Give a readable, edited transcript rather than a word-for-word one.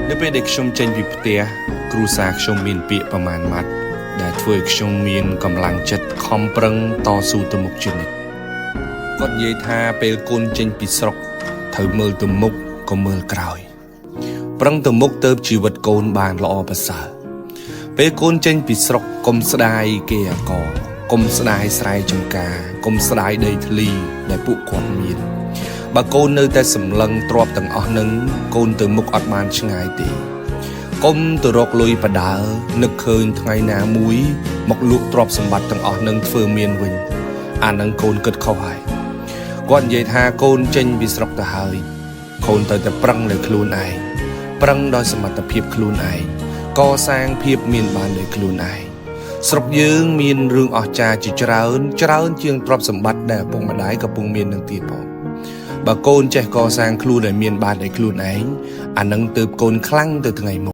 នៅពេលដែលខ្ញុំចេញពីផ្ទះគ្រូសាខ្ញុំមានពាក្យប្រមាណម៉ាត់ដែលធ្វើឲ្យខ្ញុំមានកម្លាំងចិត្តខំប្រឹងតស៊ូទៅមុខជានិច្ចគាត់និយាយថាពេលកូនចេញពីស្រុកត្រូវមើលទៅមុខក៏មើលក្រោយប្រឹងទៅមុខទៅជីវិតកូនបានល្អប្រសើរពេលកូនចេញពីស្រុកកុំស្ដាយគេអាកកុំស្ដាយស្រែចម្ការកុំស្ដាយដីធ្លីដែលពួកគាត់មានបើកូននៅតែសម្លឹងទ្រពទាំងអស់នឹងកូនទៅមុខអត់បានឆ្ងាយទេកុំទៅរកលុយបដើនឹកឃើញថ្ងៃណាមួយមកលក់ទ្រព្យសម្បត្តិទាំងអស់នឹងធ្វើមានវិញអានឹងកូនគិតខុសហើយគាត់និយាយថាកូនចេញពីស្រុកទៅហើយកូនត្រូវតែប្រឹងលើខ្លួនឯងប្រឹងដោយសមត្ថភាពខ្លួនឯងកសាងភាពមានបានដោយខ្លួនឯងស្រុកយើងមានរឿងអស្ចារ្យជាច្រើនជាងទ្រព្យសម្បត្តិដែលឪពុកម្ដាយកំពុងមាននឹងទៀតផងបើកូនចេះកសាងខ្លួនឲ្យមានបានដោយខ្លួនឯងអានឹងទើបកូនខ្លាំងទៅថ្ងៃមុខ